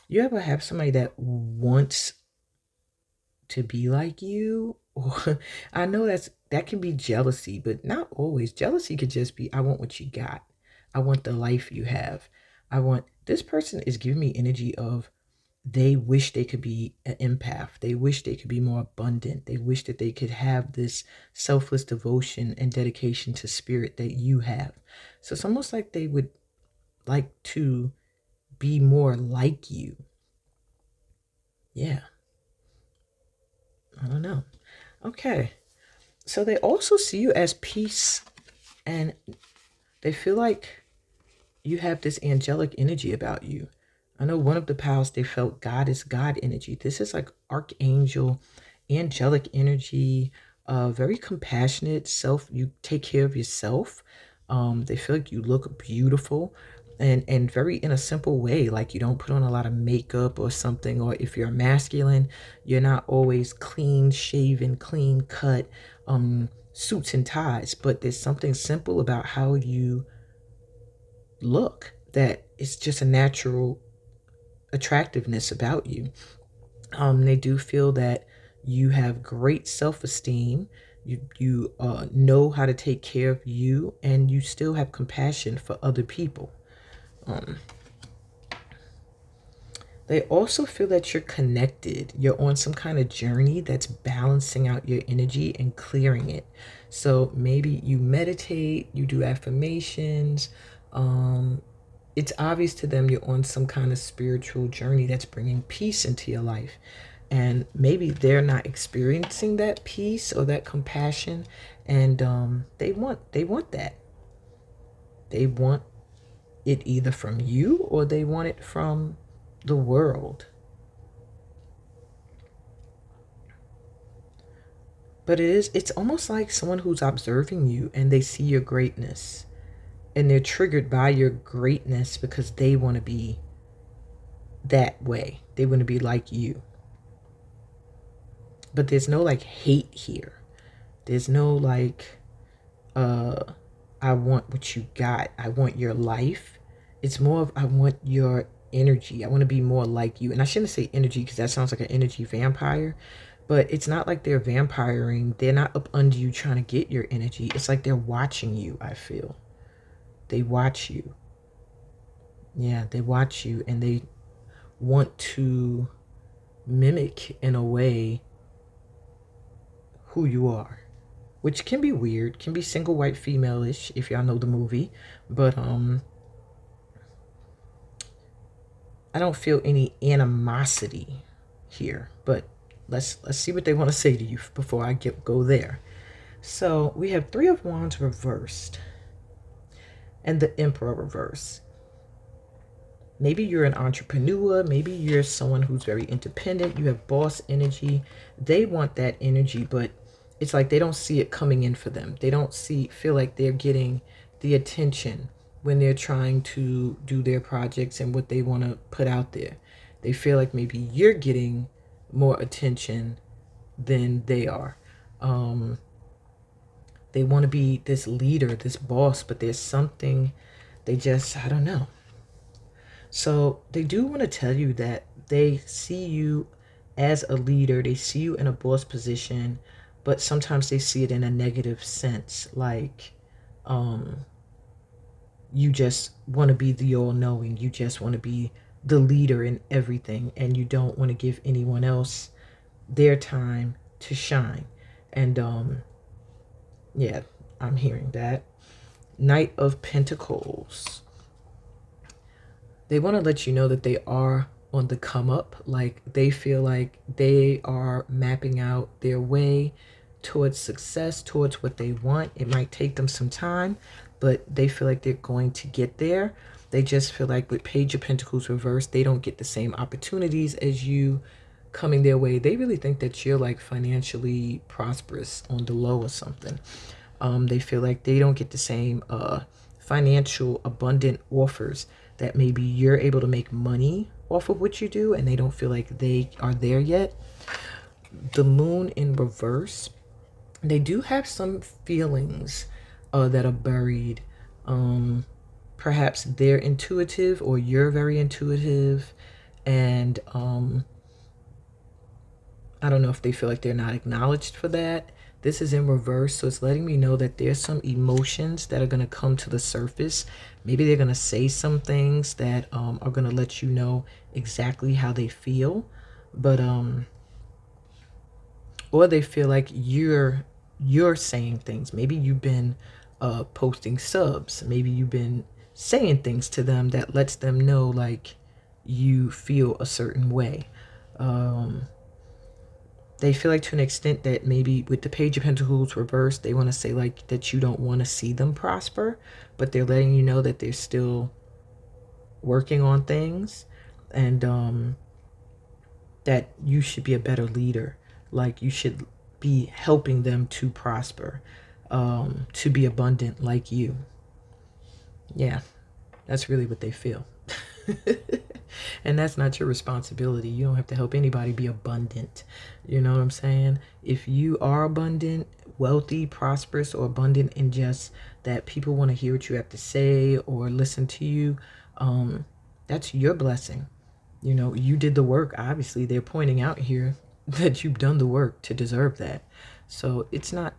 you ever have somebody that wants to be like you? Or I know that can be jealousy, but not always. Jealousy could just be, I want what you got. I want the life you have. This person is giving me energy of, they wish they could be an empath. They wish they could be more abundant. They wish that they could have this selfless devotion and dedication to spirit that you have. So it's almost like they would like to be more like you. Yeah. I don't know. Okay. So they also see you as peace, and they feel like you have this angelic energy about you. I know one of the pals, they felt God is God energy. This is like archangel, angelic energy, very compassionate self. You take care of yourself. They feel like you look beautiful, and very in a simple way. Like you don't put on a lot of makeup or something, or if you're masculine, you're not always clean shaven, clean cut, suits and ties. But there's something simple about how you look that is just a natural attractiveness about you. They do feel that you have great self-esteem. You know how to take care of you, and you still have compassion for other people. They also feel that you're connected. You're on some kind of journey that's balancing out your energy and clearing it. So maybe you meditate, you do affirmations. It's obvious to them you're on some kind of spiritual journey that's bringing peace into your life. And maybe they're not experiencing that peace or that compassion, and they want that. They want it either from you or they want it from the world. But it's almost like someone who's observing you and they see your greatness. and they're triggered by your greatness because they want to be that way. They want to be like you. But there's no like hate here. There's no like, I want what you got. I want your life. It's more of, I want your energy. I want to be more like you. And I shouldn't say energy because that sounds like an energy vampire. But it's not like they're vampiring. They're not up under you trying to get your energy. It's like they're watching you, I feel. They watch you. Yeah, they watch you and they want to mimic in a way who you are, which can be weird, can be single white female-ish if y'all know the movie, but I don't feel any animosity here. But let's see what they want to say to you before I go there. So we have Three of Wands reversed and the Emperor reversed. Maybe you're an entrepreneur. Maybe you're someone who's very independent. You have boss energy. They want that energy, but it's like they don't see it coming in for them. They don't feel like they're getting the attention when they're trying to do their projects and what they want to put out there. They feel like maybe you're getting more attention than they are. They want to be this leader, this boss, but there's something they just, I don't know. So they do want to tell you that they see you as a leader. They see you in a boss position, but sometimes they see it in a negative sense. Like, you just want to be the all-knowing. You just want to be the leader in everything, and you don't want to give anyone else their time to shine. And yeah, I'm hearing that. Knight of Pentacles. They want to let you know that they are on the come up. Like, they feel like they are mapping out their way towards success, towards what they want. It might take them some time, but they feel like they're going to get there. They just feel like with Page of Pentacles reversed, they don't get the same opportunities as you coming their way. They really think that you're like financially prosperous on the low or something. They feel like they don't get the same financial abundant offers that maybe you're able to make money off of what you do, and they don't feel like they are there yet. The Moon in reverse, they do have some feelings that are buried. Perhaps they're intuitive or you're very intuitive, and I don't know if they feel like they're not acknowledged for that. This is in reverse, so it's letting me know that there's some emotions that are going to come to the surface. Maybe they're going to say some things that are going to let you know exactly how they feel. But or they feel like you're saying things. Maybe you've been posting subs. Maybe you've been saying things to them that lets them know like you feel a certain way. They feel like to an extent that maybe with the Page of Pentacles reversed, they want to say like that you don't want to see them prosper, but they're letting you know that they're still working on things, and that you should be a better leader. Like, you should be helping them to prosper, to be abundant like you. Yeah, that's really what they feel. And that's not your responsibility. You don't have to help anybody be abundant. You know what I'm saying? If you are abundant, wealthy, prosperous, or abundant in just that people want to hear what you have to say or listen to you, that's your blessing. You know, you did the work. Obviously, they're pointing out here that you've done the work to deserve that. So it's not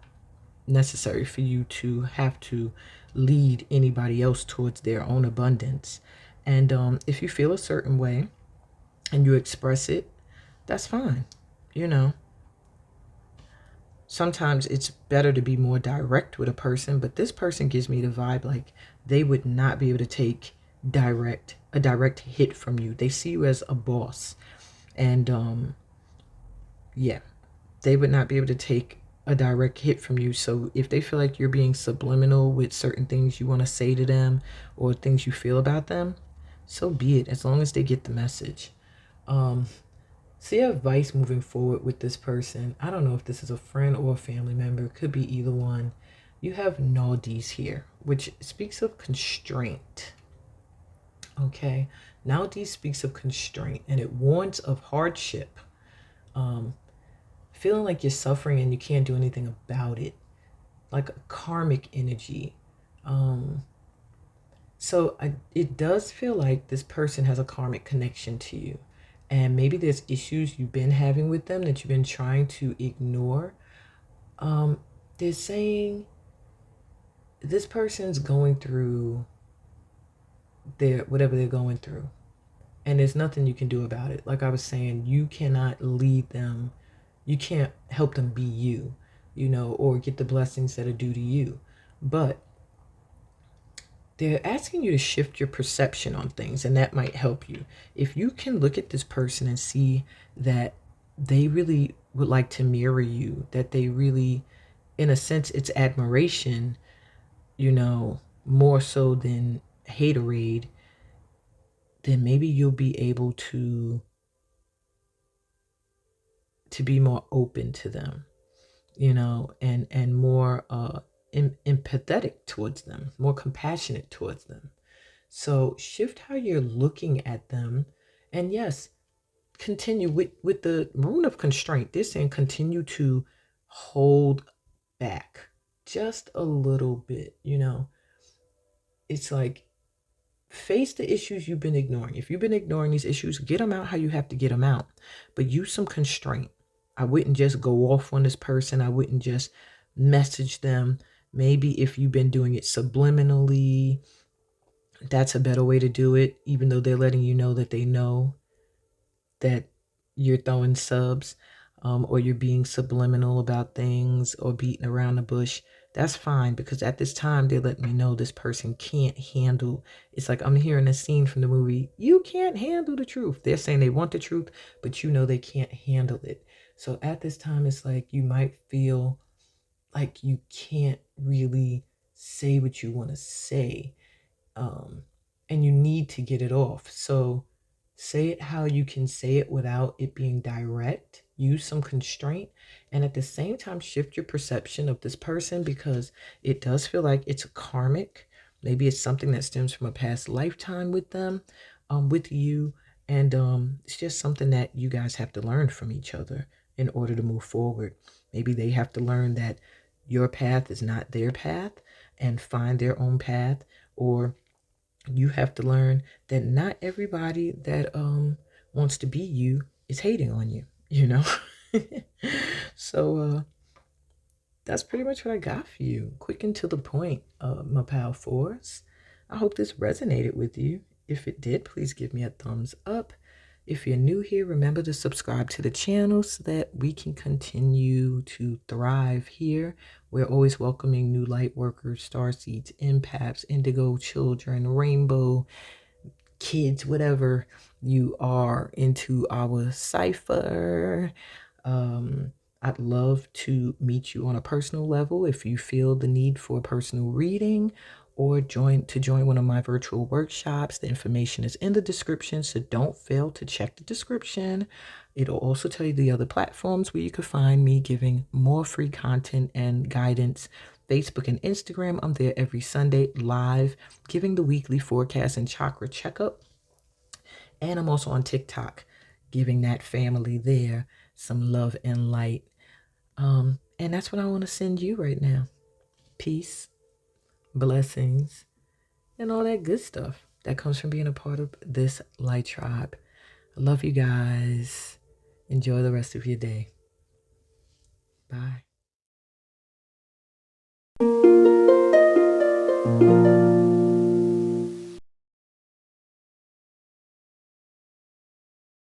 necessary for you to have to lead anybody else towards their own abundance. And if you feel a certain way and you express it, that's fine. You know, sometimes it's better to be more direct with a person, but this person gives me the vibe like they would not be able to take a direct hit from you. They see you as a boss, and yeah, they would not be able to take a direct hit from you. So if they feel like you're being subliminal with certain things you want to say to them or things you feel about them, so be it, as long as they get the message. So your advice moving forward with this person, I don't know if this is a friend or a family member, it could be either one. you have Nodis here, which speaks of constraint. Okay, Nodis speaks of constraint, and it warns of hardship, feeling like you're suffering and you can't do anything about it, like a karmic energy. It does feel like this person has a karmic connection to you. And maybe there's issues you've been having with them that you've been trying to ignore. They're saying this person's going through whatever they're going through. And there's nothing you can do about it. Like I was saying, you cannot lead them. You can't help them be you, or get the blessings that are due to you. But they're asking you to shift your perception on things, and that might help you. If you can look at this person and see that they really would like to mirror you, that they really, in a sense, it's admiration, more so than haterade, then maybe you'll be able to be more open to them, and more empathetic towards them, more compassionate towards them. So shift how you're looking at them. And yes, continue with the rune of constraint. They're saying continue to hold back just a little bit. It's like, face the issues you've been ignoring. If you've been ignoring these issues, get them out how you have to get them out. But use some constraint. I wouldn't just go off on this person. I wouldn't just message them. Maybe if you've been doing it subliminally, that's a better way to do it, even though they're letting you know that they know that you're throwing subs, or you're being subliminal about things or beating around the bush. That's fine, because at this time they're letting me know this person can't handle. It's like I'm hearing a scene from the movie, You Can't Handle the Truth. They're saying they want the truth, but they can't handle it. So at this time, it's like you might feel like you can't really say what you want to say, and you need to get it off. So say it how you can say it without it being direct. Use some constraint, and at the same time shift your perception of this person, because it does feel like it's a karmic. Maybe it's something that stems from a past lifetime with them, with you, and it's just something that you guys have to learn from each other in order to move forward. Maybe they have to learn that your path is not their path and find their own path, or you have to learn that not everybody that wants to be you is hating on you. So that's pretty much what I got for you. Quick and to the point, my pal fours. I hope this resonated with you. If it did, please give me a thumbs up. If you're new here, remember to subscribe to the channel so that we can continue to thrive here. We're always welcoming new light workers, starseeds, empaths, indigo children, rainbow kids, whatever you are, into our cipher. I'd love to meet you on a personal level if you feel the need for a personal reading, or join one of my virtual workshops. The information is in the description, so don't fail to check the description. It'll also tell you the other platforms where you can find me giving more free content and guidance. Facebook and Instagram, I'm there every Sunday live, giving the weekly forecast and chakra checkup. And I'm also on TikTok, giving that family there some love and light. And that's what I want to send you right now. Peace, blessings, and all that good stuff that comes from being a part of this light tribe. I love you guys. Enjoy the rest of your day. Bye.